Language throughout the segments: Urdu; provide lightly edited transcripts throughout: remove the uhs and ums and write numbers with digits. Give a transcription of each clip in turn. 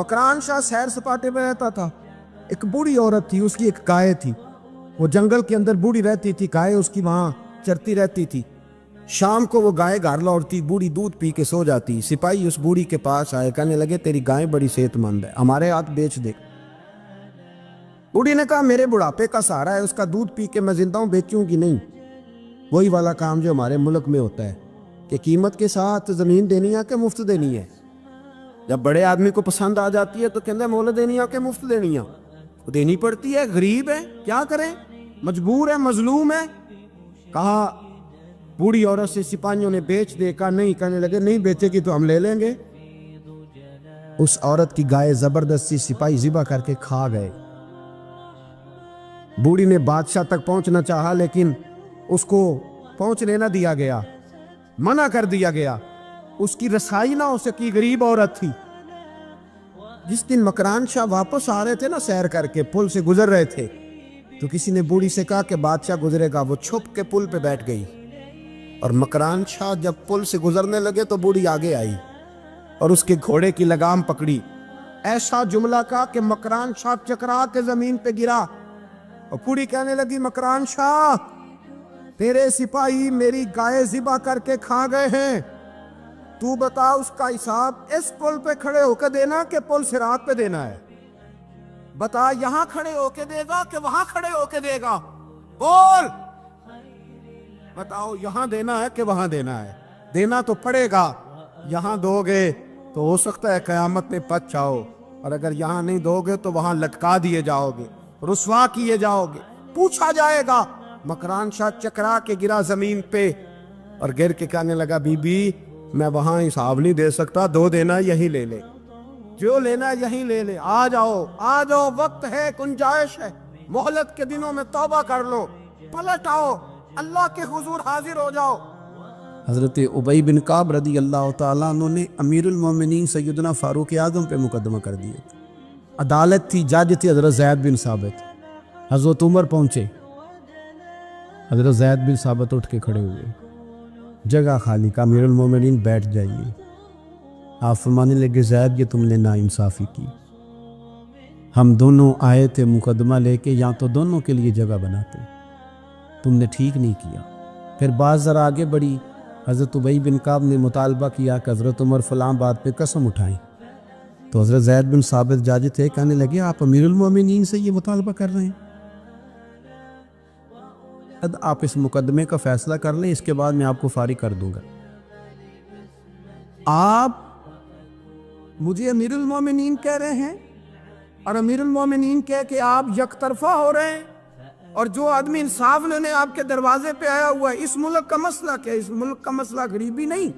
مکران شاہ سیر سپاٹے میں رہتا تھا. ایک بوڑھی عورت تھی, اس کی ایک گائے تھی. وہ جنگل کے اندر بوڑھی رہتی تھی, گائے اس کی وہاں چرتی رہتی تھی. شام کو وہ گائے گھر لوٹتی, بوڑھی دودھ پی کے سو جاتی. سپاہی اس بوڑھی کے پاس آئے, کہنے لگے تیری گائے بڑی صحت مند ہے, ہمارے ہاتھ بیچ دے. بوڑھی نے کہا میرے بڑھاپے کا سہارا ہے, اس کا دودھ پی کے میں زندہ ہوں, بیچوں گی نہیں. وہی والا کام جو ہمارے ملک میں ہوتا ہے کہ قیمت کے ساتھ زمین دینی ہے کہ مفت دینی ہے. جب بڑے آدمی کو پسند آ جاتی ہے تو کہتے ہیں مول دینی ہے کہ مفت دینی ہے. دینی پڑتی ہے, غریب ہے, کیا کریں, مجبور ہے, مظلوم ہے. کہا بوڑھی عورت سے سپاہیوں نے بیچ دے, کہا نہیں. کہنے لگے نہیں بیچے گی تو ہم لے لیں گے. اس عورت کی گائے زبردستی سپاہی ذبح کر کے کھا گئے. بوڑھی نے بادشاہ تک پہنچنا چاہا لیکن اس کو پہنچنے نہ دیا گیا, منع کر دیا گیا. اس کی رسائی نہ ہو سکی, غریب عورت تھی. جس دن مکران شاہ واپس آ رہے تھے نا, سیر کر کے پل سے گزر رہے تھے, تو کسی نے بوڑھی سے کہا کہ بادشاہ گزرے گا. وہ چھپ کے پل پہ بیٹھ گئی اور مکران شاہ جب پل سے گزرنے لگے تو بوڑھی آگے آئی اور اس کے گھوڑے کی لگام پکڑی. ایسا جملہ کہا کہ مکران شاہ چکرا کے زمین پہ گرا. اور بوڑھی کہنے لگی مکران شاہ تیرے سپاہی میری گائے ذبح کر کے کھا گئے ہیں, تو بتا اس کا حساب اس پل پہ کھڑے ہو کے دینا کہ پل صراط پہ دینا ہے. بتا یہاں کھڑے ہو کے دے گا کہ وہاں کھڑے ہو کے دے گا, بول. بتاؤ یہاں دینا ہے کہ وہاں دینا ہے. دینا تو پڑے گا, یہاں دو گے تو ہو سکتا ہے قیامت میں بچ جاؤ, اور اگر یہاں نہیں دو گے تو وہاں لٹکا دیے جاؤ گے, رسوا کیے جاؤ گے, پوچھا جائے گا. مکران شاہ چکرا کے گرا زمین پہ اور گر کے کہنے لگا بی بی میں وہاں حساب نہیں دے سکتا, دو دینا یہی لے لے, جو لینا یہی لے لے. آ جاؤ آ جاؤ, وقت ہے, گنجائش ہے, مہلت کے دنوں میں توبہ کر لو, پلٹ آؤ, اللہ کے حضور حاضر ہو جاؤ. حضرت ابی بن کعب رضی اللہ تعالیٰ عنہ نے امیر المومنین سیدنا فاروق اعظم پہ مقدمہ کر دیا. عدالت تھی, جج تھی حضرت زید بن ثابت. حضرت عمر پہنچے, حضرت زید بن ثابت اٹھ کے کھڑے ہوئے, جگہ خالی کا, امیر المومنین بیٹھ جائیے. آپ فرمانے لگے زید یہ تم نے ناانصافی کی, ہم دونوں آئے تھے مقدمہ لے کے, یا تو دونوں کے لیے جگہ بناتے, تم نے ٹھیک نہیں کیا. پھر بعض ذرا آگے بڑھی, حضرت ابی بن کعب نے مطالبہ کیا کہ حضرت عمر فلاں بات پہ قسم اٹھائیں, تو حضرت زید بن ثابت جاج تھے, کہنے لگے آپ امیر المومنین سے یہ مطالبہ کر رہے ہیں, آپ اس مقدمے کا فیصلہ کر لیں, اس کے بعد میں آپ کو فارغ کر دوں گا. آپ مجھے امیر المومنین کہہ رہے ہیں, اور امیر المومنین کہہ کہ آپ یک طرفہ ہو رہے ہیں, اور جو آدمی انصاف لینے آپ کے دروازے پہ آیا ہوا ہے, اس ملک کا مسئلہ کیا ہے؟ اس ملک کا مسئلہ غریبی نہیں,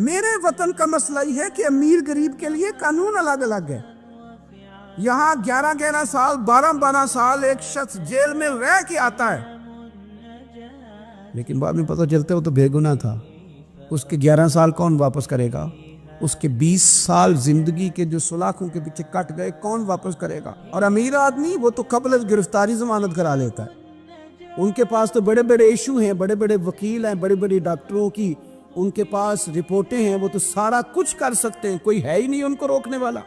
میرے وطن کا مسئلہ یہ ہے کہ امیر غریب کے لیے قانون الگ الگ ہے. یہاں 11 سال 12 سال ایک شخص جیل میں رہ کے آتا ہے, لیکن بعد میں پتہ چلتا ہے وہ تو بے گناہ تھا. اس کے 11 سال کون واپس کرے گا؟ اس کے 20 سال زندگی کے جو سلاخوں کے پیچھے کٹ گئے کون واپس کرے گا؟ اور امیر آدمی وہ تو قبل از گرفتاری ضمانت کرا لیتا ہے. ان کے پاس تو بڑے بڑے ایشو ہیں, بڑے بڑے وکیل ہیں, بڑے بڑے ڈاکٹروں کی ان کے پاس رپورٹیں ہیں, وہ تو سارا کچھ کر سکتے ہیں, کوئی ہے ہی نہیں ان کو روکنے والا.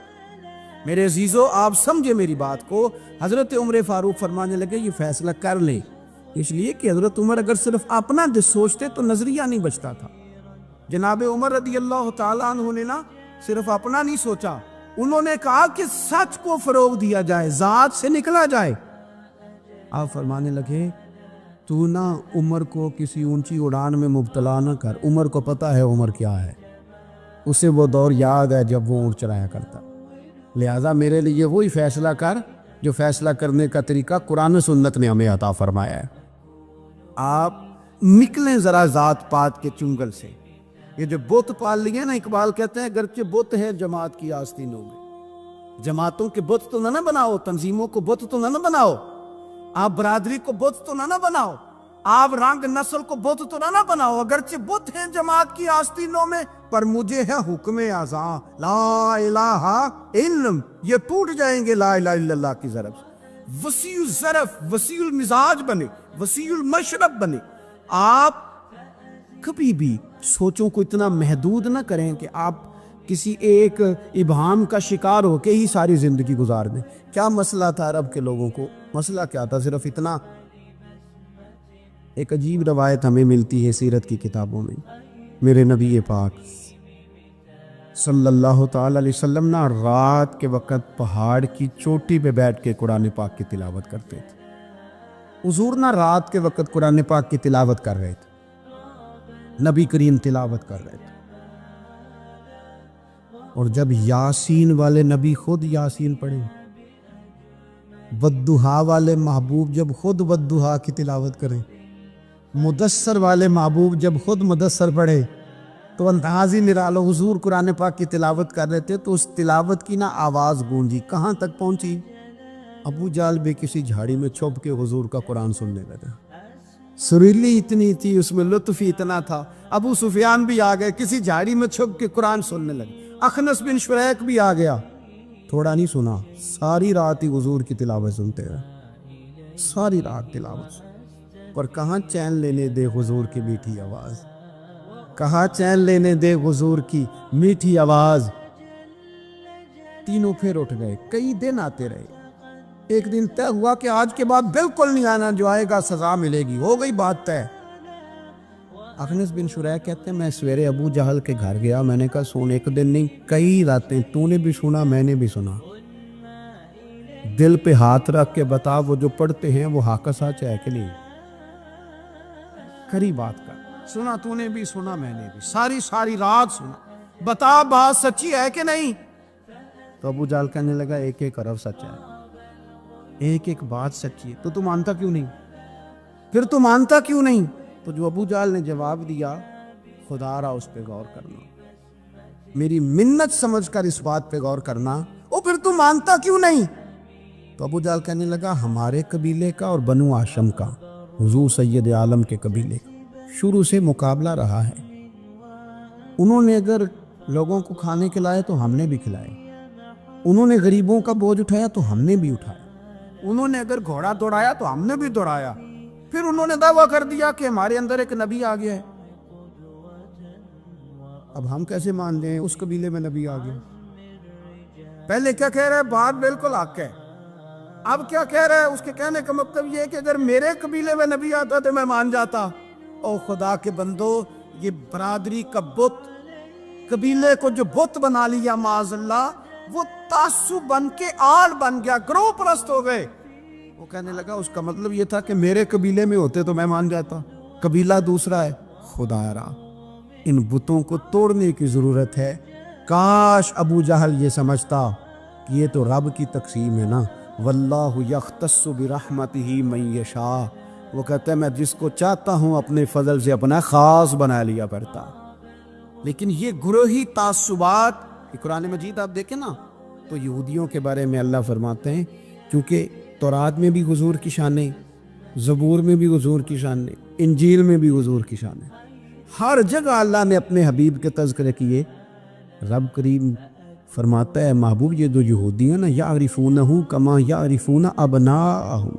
میرے عزیزو آپ سمجھے میری بات کو. حضرت عمر فاروق فرمانے لگے یہ فیصلہ کر لیں, اس لیے کہ حضرت عمر اگر صرف اپنا سوچتے تو نظریہ نہیں بچتا تھا. جناب عمر رضی اللہ تعالیٰ عنہ نے نا صرف اپنا نہیں سوچا, انہوں نے کہا کہ سچ کو فروغ دیا جائے, ذات سے نکلا جائے. آپ فرمانے لگے تو نا عمر کو کسی اونچی اڑان میں مبتلا نہ کر, عمر کو پتا ہے عمر کیا ہے, اسے وہ دور یاد ہے جب وہ اونٹ چرایا کرتا, لہٰذا میرے لیے وہی فیصلہ کر جو فیصلہ کرنے کا طریقہ قرآن و سنت نے ہمیں عطا فرمایا ہے. آپ نکلیں ذرا ذات پات کے چنگل سے. یہ جو بت پال لیے نا, اقبال کہتے ہیں گرچہ بت ہے جماعت کی آستینوں میں, جماعتوں کے بت تو نہ بناؤ, تنظیموں کو بت تو نہ بناؤ, آپ برادری کو بت تو نہ بناؤ, آپ رنگ نسل کو بت تو نہ بناؤ. اگرچہ بت ہیں جماعت کی آستینوں میں, پر مجھے ہے حکم اعظم لا الہ الا, یہ ٹوٹ جائیں گے لا الہ الا اللہ کی ضرب سے. وسیع الظرف, وسیع المزاج بنے, وسیع المشرب بنے. آپ کبھی بھی سوچوں کو اتنا محدود نہ کریں کہ آپ کسی ایک ابہام کا شکار ہو کے ہی ساری زندگی گزار دیں۔ کیا مسئلہ تھا عرب کے لوگوں کو؟ مسئلہ کیا تھا؟ صرف اتنا، ایک عجیب روایت ہمیں ملتی ہے سیرت کی کتابوں میں، میرے نبی پاک صلی اللہ تعالی علیہ وسلم نا رات کے وقت پہاڑ کی چوٹی پہ بیٹھ کے قرآن پاک کی تلاوت کرتے تھے۔ حضور نا رات کے وقت قرآن پاک کی تلاوت کر رہے تھے، نبی کریم تلاوت کر رہے تھے، اور جب یاسین والے نبی خود یاسین پڑھے، والضحیٰ والے محبوب جب خود والضحیٰ کی تلاوت کریں، مدثر والے محبوب جب خود مدثر پڑھے، تو انداز ہی نرالو۔ حضور قرآن پاک کی تلاوت کر رہے تھے تو اس تلاوت کی نا آواز گونجی، کہاں تک پہنچی؟ ابو جہل بھی کسی جھاڑی میں چھپ کے حضور کا قرآن سننے لگا۔ سریلی اتنی تھی، اس میں لطف ہی اتنا تھا۔ ابو سفیان بھی آ گئے، کسی جھاڑی میں چھپ کے قرآن سننے لگے۔ اخنس بن شریک بھی آ گیا، تھوڑا نہیں سنا، ساری رات ہی حضور کی تلاوت سنتے رہے، ساری رات تلاوت سنتے۔ پر کہاں چین لینے دے حضور کی میٹھی آواز، کہاں چین لینے دے حضور کی میٹھی آواز۔ تینوں پھر اٹھ گئے، کئی دن آتے رہے۔ ایک دن طے ہوا کہ آج کے بعد بالکل نہیں آنا، جو آئے گا سزا ملے گی، ہو گئی بات طے۔ اخنس بن شریک کہتے ہیں میں سویرے ابو جہل کے گھر گیا، میں نے کہا سن، ایک دن نہیں کئی راتیں تو نے بھی سنا میں نے بھی سنا، دل پہ ہاتھ رکھ کے بتا وہ جو پڑھتے ہیں وہ حق سچ ہے کہ نہیں؟ کری بات کا، سنا تو نے بھی سنا میں نے بھی، ساری رات سنا، بتا بات سچی ہے کہ نہیں؟ تو ابو جہل کہنے لگا ایک ایک حرف سچ ہے، ایک ایک بات سچی ہے، تو تو مانتا کیوں نہیں؟ پھر تو مانتا کیوں نہیں؟ تو جو ابو جہل نے جواب دیا، خدا را اس پہ غور کرنا، میری منت سمجھ کر اس بات پہ غور کرنا، او پھر تو مانتا کیوں نہیں؟ تو ابو جہل کہنے لگا ہمارے قبیلے کا اور بنو ہاشم کا، حضور سید عالم کے قبیلے کا شروع سے مقابلہ رہا ہے۔ انہوں نے اگر لوگوں کو کھانے کھلائے تو ہم نے بھی کھلائے، انہوں نے غریبوں کا بوجھ اٹھایا تو ہم نے بھی اٹھایا، انہوں نے اگر گھوڑا دوڑایا تو ہم نے بھی دوڑایا، پھر انہوں نے دعویٰ کر دیا کہ ہمارے اندر ایک نبی آ گیا ہے۔ اب ہم کیسے مان لیں اس قبیلے میں نبی آ گیا؟ پہلے کیا کہہ رہا ہے؟ بات بالکل حق ہے۔ اب کیا کہہ رہا ہے؟ اس کے کہنے کا مطلب یہ ہے کہ اگر میرے قبیلے میں نبی آتا تو میں مان جاتا۔ او خدا کے بندو، یہ برادری کا بت، قبیلے کو جو بت بنا لیا معاذ اللہ، وہ تعصب بن کے آڑ بن گیا، گروہ پرست ہو گئے۔ وہ کہنے لگا اس کا مطلب یہ تھا کہ میرے قبیلے میں ہوتے تو میں مان جاتا، قبیلہ دوسرا ہے۔ خدا را، ان بتوں کو توڑنے کی ضرورت ہے۔ کاش ابو جہل یہ سمجھتا کہ یہ تو رب کی تقسیم ہے نا، واللہ یختص برحمتہ من یشاء، وہ کہتا ہے میں جس کو چاہتا ہوں اپنے فضل سے اپنا خاص بنا لیا کرتا۔ لیکن یہ گروہی تعصبات، قرآن مجید آپ دیکھیں نا تو یہودیوں کے بارے میں اللہ فرماتے ہیں، کیونکہ تورات میں بھی حضور کی شانیں، زبور میں بھی حضور کی شانیں، انجیل میں بھی حضور کی شانیں، ہر جگہ اللہ نے اپنے حبیب کے تذکرے کیے۔ رب کریم فرماتا ہے محبوب یہ جو یہودی ہیں نا، یعرفونہ کما یعرفون ابناءہم،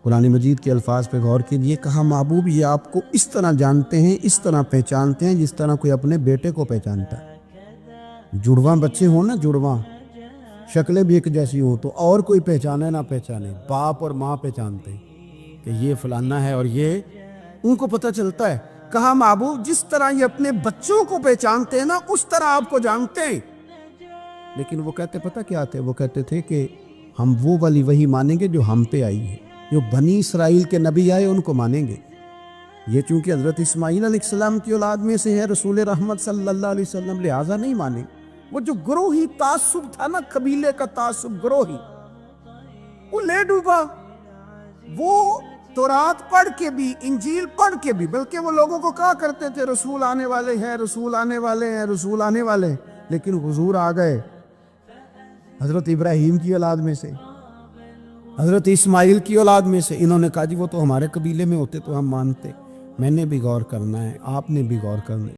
قرآن مجید کے الفاظ پہ غور کیجئے، کہا محبوب یہ آپ کو اس طرح جانتے ہیں، اس طرح پہچانتے ہیں جس طرح کوئی اپنے بیٹے کو پہچانتا ہے۔ جڑواں بچے ہوں نا، جڑواں شکلیں بھی ایک جیسی ہوں تو اور کوئی پہچانے نہ پہچانے، باپ اور ماں پہچانتے ہیں کہ یہ فلانا ہے، اور یہ ان کو پتہ چلتا ہے۔ کہا محبوب جس طرح یہ اپنے بچوں کو پہچانتے ہیں نا، اس طرح آپ کو جانتے ہیں۔ لیکن وہ کہتے پتہ کیا تھے؟ وہ کہتے تھے کہ ہم وہ والی وحی مانیں گے جو ہم پہ آئی ہے، جو بنی اسرائیل کے نبی آئے ان کو مانیں گے۔ یہ چونکہ حضرت اسماعیل علیہ السلام کی اولاد میں سے ہے رسول رحمت صلی اللہ علیہ وسلم، لہٰذا نہیں مانیں۔ وہ جو گروہی تعصب تھا نا، قبیلے کا تعصب گروہی، وہ لے ڈوبا۔ وہ تورات پڑھ کے بھی، انجیل پڑھ کے بھی، بلکہ وہ لوگوں کو کہا کرتے تھے رسول آنے والے ہیں، رسول آنے والے ہیں، رسول آنے والے ہیں، لیکن حضور آ گئے حضرت ابراہیم کی اولاد میں سے، حضرت اسماعیل کی اولاد میں سے۔ انہوں نے کہا جی وہ تو ہمارے قبیلے میں ہوتے تو ہم مانتے۔ میں نے بھی غور کرنا ہے، آپ نے بھی غور کرنا ہے۔